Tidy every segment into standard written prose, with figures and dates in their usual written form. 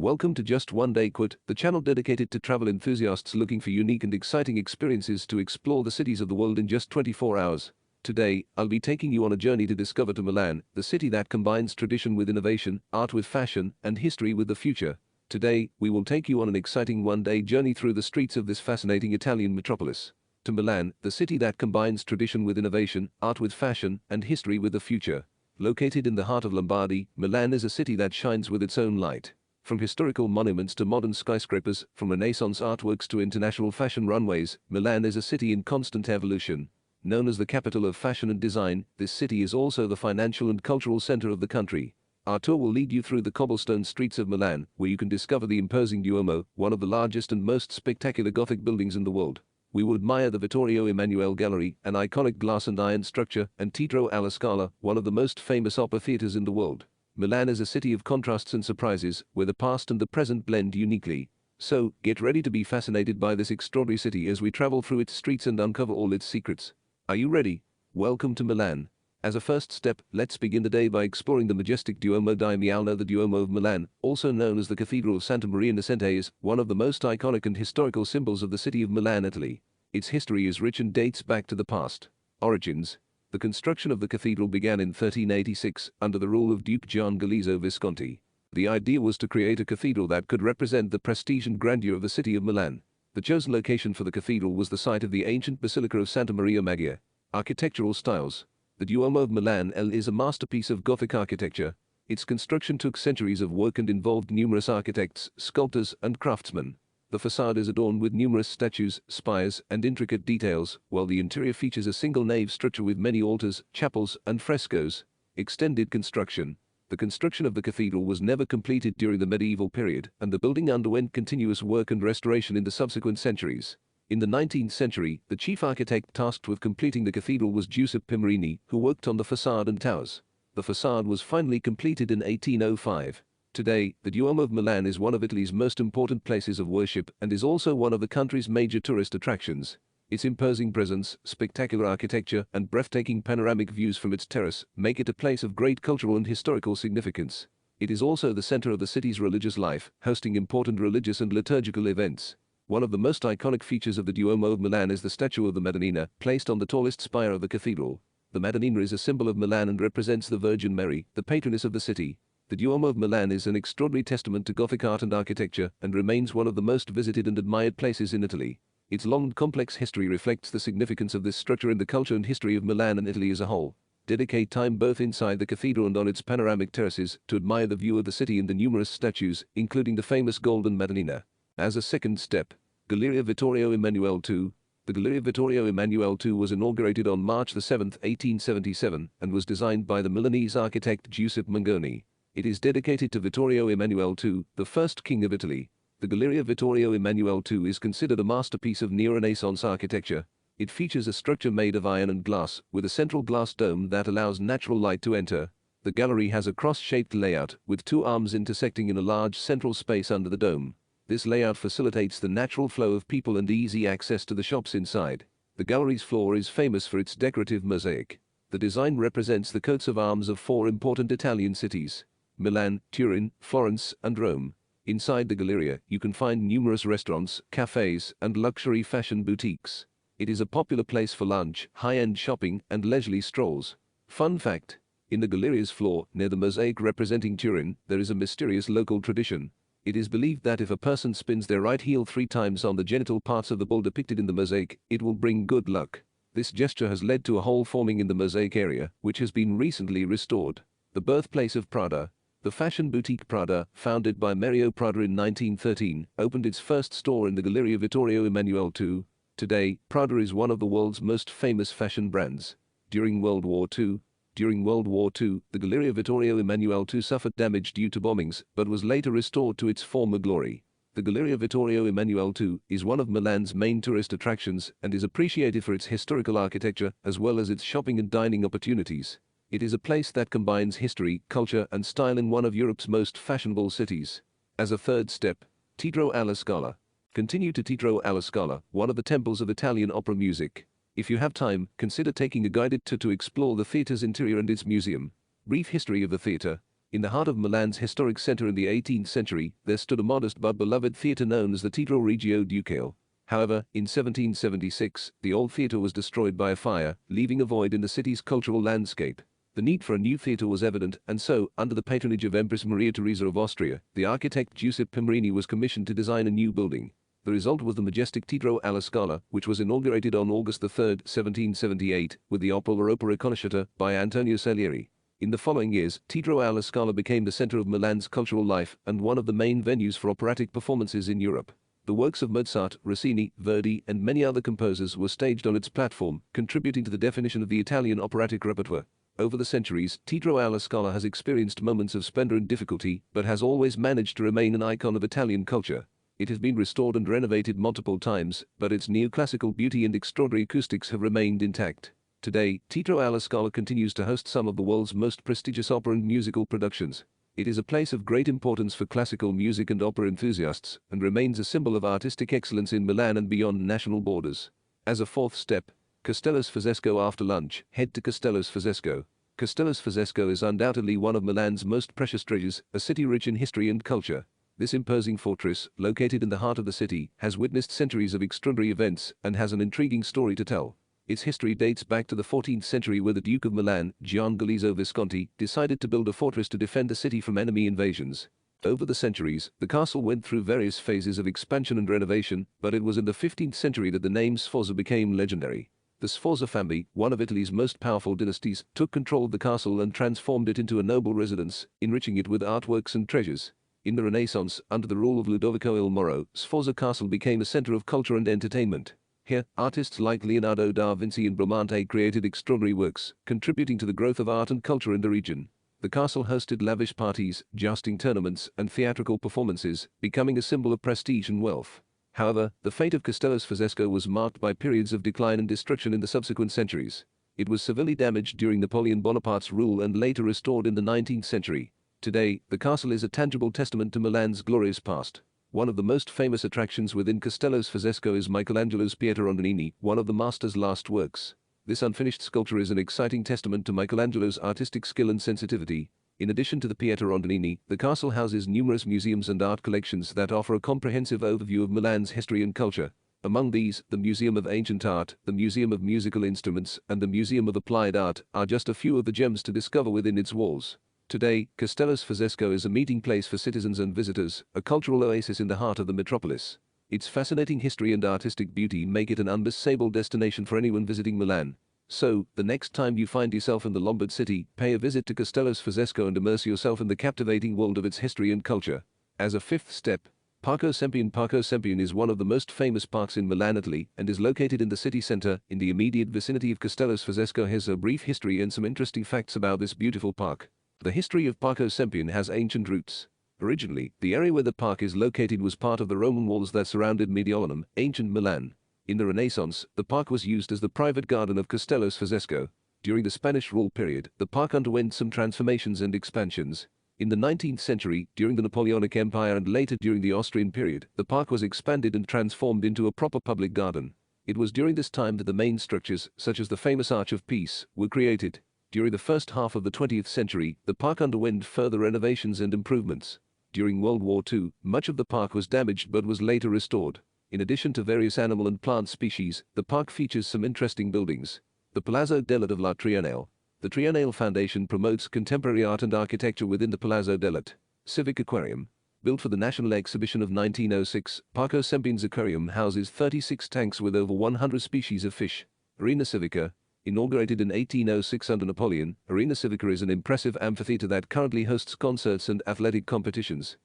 Welcome to Just One Day Quit, the channel dedicated to travel enthusiasts looking for unique and exciting experiences to explore the cities of the world in just 24 hours. Today, I'll be taking you on a journey to discover Milan, the city that combines tradition with innovation, art with fashion, and history with the future. Today, we will take you on an exciting one-day journey through the streets of this fascinating Italian metropolis. To Milan, the city that combines tradition with innovation, art with fashion, and history with the future. Located in the heart of Lombardy, Milan is a city that shines with its own light. From historical monuments to modern skyscrapers, from Renaissance artworks to international fashion runways, Milan is a city in constant evolution. Known as the capital of fashion and design, this city is also the financial and cultural center of the country. Our tour will lead you through the cobblestone streets of Milan, where you can discover the imposing Duomo, one of the largest and most spectacular Gothic buildings in the world. We will admire the Vittorio Emanuele Gallery, an iconic glass and iron structure, and Teatro alla Scala, one of the most famous opera theaters in the world. Milan is a city of contrasts and surprises, where the past and the present blend uniquely. So, get ready to be fascinated by this extraordinary city as we travel through its streets and uncover all its secrets. Are you ready? Welcome to Milan. As a first step, let's begin the day by exploring the majestic Duomo di Milan. The Duomo of Milan, also known as the Cathedral of Santa Maria Innocente, is one of the most iconic and historical symbols of the city of Milan, Italy. Its history is rich and dates back to the past. Origins. The construction of the cathedral began in 1386, under the rule of Duke Gian Galeazzo Visconti. The idea was to create a cathedral that could represent the prestige and grandeur of the city of Milan. The chosen location for the cathedral was the site of the ancient Basilica of Santa Maria Maggiore. Architectural styles. The Duomo of Milan is a masterpiece of Gothic architecture. Its construction took centuries of work and involved numerous architects, sculptors, and craftsmen. The facade is adorned with numerous statues, spires, and intricate details, while the interior features a single nave structure with many altars, chapels, and frescoes. Extended construction. The construction of the cathedral was never completed during the medieval period, and the building underwent continuous work and restoration in the subsequent centuries. In the 19th century, the chief architect tasked with completing the cathedral was Giuseppe Pimerini, who worked on the facade and towers. The facade was finally completed in 1805. Today, the Duomo of Milan is one of Italy's most important places of worship and is also one of the country's major tourist attractions. Its imposing presence, spectacular architecture, and breathtaking panoramic views from its terrace make it a place of great cultural and historical significance. It is also the center of the city's religious life, hosting important religious and liturgical events. One of the most iconic features of the Duomo of Milan is the statue of the Madonnina, placed on the tallest spire of the cathedral. The Madonnina is a symbol of Milan and represents the Virgin Mary, the patroness of the city. The Duomo of Milan is an extraordinary testament to Gothic art and architecture and remains one of the most visited and admired places in Italy. Its long and complex history reflects the significance of this structure in the culture and history of Milan and Italy as a whole. Dedicate time both inside the cathedral and on its panoramic terraces to admire the view of the city and the numerous statues, including the famous golden Madonnina. As a second step, Galleria Vittorio Emanuele II. The Galleria Vittorio Emanuele II was inaugurated on March 7, 1877, and was designed by the Milanese architect Giuseppe Mangoni. It is dedicated to Vittorio Emanuele II, the first king of Italy. The Galleria Vittorio Emanuele II is considered a masterpiece of neo-Renaissance architecture. It features a structure made of iron and glass, with a central glass dome that allows natural light to enter. The gallery has a cross-shaped layout, with two arms intersecting in a large central space under the dome. This layout facilitates the natural flow of people and easy access to the shops inside. The gallery's floor is famous for its decorative mosaic. The design represents the coats of arms of four important Italian cities: Milan, Turin, Florence, and Rome. Inside the Galleria, you can find numerous restaurants, cafes, and luxury fashion boutiques. It is a popular place for lunch, high-end shopping, and leisurely strolls. Fun fact: in the Galleria's floor, near the mosaic representing Turin, there is a mysterious local tradition. It is believed that if a person spins their right heel 3 times on the genital parts of the bull depicted in the mosaic, it will bring good luck. This gesture has led to a hole forming in the mosaic area, which has been recently restored. The birthplace of Prada. The fashion boutique Prada, founded by Mario Prada in 1913, opened its first store in the Galleria Vittorio Emanuele II. Today, Prada is one of the world's most famous fashion brands. During World War II, the Galleria Vittorio Emanuele II suffered damage due to bombings, but was later restored to its former glory. The Galleria Vittorio Emanuele II is one of Milan's main tourist attractions and is appreciated for its historical architecture as well as its shopping and dining opportunities. It is a place that combines history, culture, and style in one of Europe's most fashionable cities. As a third step, Teatro alla Scala. Continue to Teatro alla Scala, one of the temples of Italian opera music. If you have time, consider taking a guided tour to explore the theater's interior and its museum. Brief history of the theater. In the heart of Milan's historic center in the 18th century, there stood a modest but beloved theatre known as the Teatro Regio Ducale. However, in 1776, the old theatre was destroyed by a fire, leaving a void in the city's cultural landscape. The need for a new theatre was evident, and so, under the patronage of Empress Maria Theresa of Austria, the architect Giuseppe Pimerini was commissioned to design a new building. The result was the majestic Teatro alla Scala, which was inaugurated on August 3, 1778, with the opera La Opera Conosciuta by Antonio Salieri. In the following years, Teatro alla Scala became the center of Milan's cultural life and one of the main venues for operatic performances in Europe. The works of Mozart, Rossini, Verdi, and many other composers were staged on its platform, contributing to the definition of the Italian operatic repertoire. Over the centuries, Teatro alla Scala has experienced moments of splendor and difficulty, but has always managed to remain an icon of Italian culture. It has been restored and renovated multiple times, but its neoclassical beauty and extraordinary acoustics have remained intact. Today, Teatro alla Scala continues to host some of the world's most prestigious opera and musical productions. It is a place of great importance for classical music and opera enthusiasts, and remains a symbol of artistic excellence in Milan and beyond national borders. As a fourth step, Castello Sforzesco. After lunch, head to Castello Sforzesco. Castello Sforzesco is undoubtedly one of Milan's most precious treasures, a city rich in history and culture. This imposing fortress, located in the heart of the city, has witnessed centuries of extraordinary events and has an intriguing story to tell. Its history dates back to the 14th century, where the Duke of Milan, Gian Galeazzo Visconti, decided to build a fortress to defend the city from enemy invasions. Over the centuries, the castle went through various phases of expansion and renovation, but it was in the 15th century that the name Sforza became legendary. The Sforza family, one of Italy's most powerful dynasties, took control of the castle and transformed it into a noble residence, enriching it with artworks and treasures. In the Renaissance, under the rule of Ludovico il Moro, Sforza Castle became a center of culture and entertainment. Here, artists like Leonardo da Vinci and Bramante created extraordinary works, contributing to the growth of art and culture in the region. The castle hosted lavish parties, jousting tournaments, and theatrical performances, becoming a symbol of prestige and wealth. However, the fate of Castello Sforzesco was marked by periods of decline and destruction in the subsequent centuries. It was severely damaged during Napoleon Bonaparte's rule and later restored in the 19th century. Today, the castle is a tangible testament to Milan's glorious past. One of the most famous attractions within Castello Sforzesco is Michelangelo's Pietà Rondinini, one of the master's last works. This unfinished sculpture is an exciting testament to Michelangelo's artistic skill and sensitivity. In addition to the Pietà Rondinini, the castle houses numerous museums and art collections that offer a comprehensive overview of Milan's history and culture. Among these, the Museum of Ancient Art, the Museum of Musical Instruments, and the Museum of Applied Art are just a few of the gems to discover within its walls. Today, Castello Sforzesco is a meeting place for citizens and visitors, a cultural oasis in the heart of the metropolis. Its fascinating history and artistic beauty make it an unmissable destination for anyone visiting Milan. So, the next time you find yourself in the Lombard city, pay a visit to Castello Sforzesco and immerse yourself in the captivating world of its history and culture. As a fifth step, Parco Sempione. Parco Sempione is one of the most famous parks in Milan, Italy, and is located in the city center, in the immediate vicinity of Castello Sforzesco. Here's a brief history and some interesting facts about this beautiful park. The history of Parco Sempione has ancient roots. Originally, the area where the park is located was part of the Roman walls that surrounded Mediolanum, ancient Milan. In the Renaissance, the park was used as the private garden of Castello Sforzesco. During the Spanish rule period, the park underwent some transformations and expansions. In the 19th century, during the Napoleonic Empire and later during the Austrian period, the park was expanded and transformed into a proper public garden. It was during this time that the main structures, such as the famous Arch of Peace, were created. During the first half of the 20th century, the park underwent further renovations and improvements. During World War II, much of the park was damaged but was later restored. In addition to various animal and plant species, the park features some interesting buildings. The Palazzo dell'Arte of La Triennale. The Triennale Foundation promotes contemporary art and architecture within the Palazzo dell'Arte. Civic Aquarium. Built for the National Exhibition of 1906, Parco Sempione's aquarium houses 36 tanks with over 100 species of fish. Arena Civica. Inaugurated in 1806 under Napoleon, Arena Civica is an impressive amphitheater that currently hosts concerts and athletic competitions.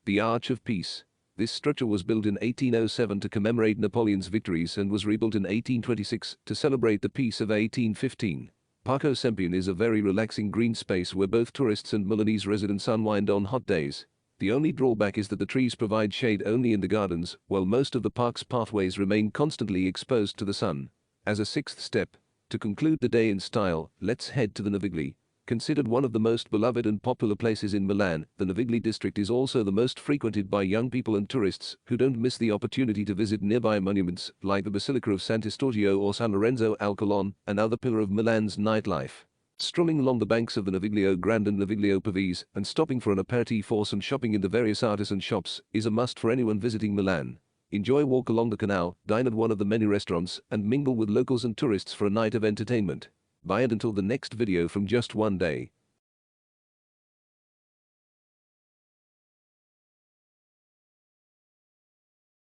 The Arch of Peace. This structure was built in 1807 to commemorate Napoleon's victories and was rebuilt in 1826 to celebrate the Peace of 1815. Parco Sempione is a very relaxing green space where both tourists and Milanese residents unwind on hot days. The only drawback is that the trees provide shade only in the gardens, while most of the park's pathways remain constantly exposed to the sun. As a sixth step, to conclude the day in style, let's head to the Navigli. Considered one of the most beloved and popular places in Milan, the Navigli district is also the most frequented by young people and tourists who don't miss the opportunity to visit nearby monuments like the Basilica of Sant'Eustachio or San Lorenzo al Colon, another pillar of Milan's nightlife. Strolling along the banks of the Naviglio Grande and Naviglio Pavese and stopping for an aperitif or some shopping in the various artisan shops is a must for anyone visiting Milan. Enjoy a walk along the canal, dine at one of the many restaurants, and mingle with locals and tourists for a night of entertainment. Bye and until the next video from Just One Day.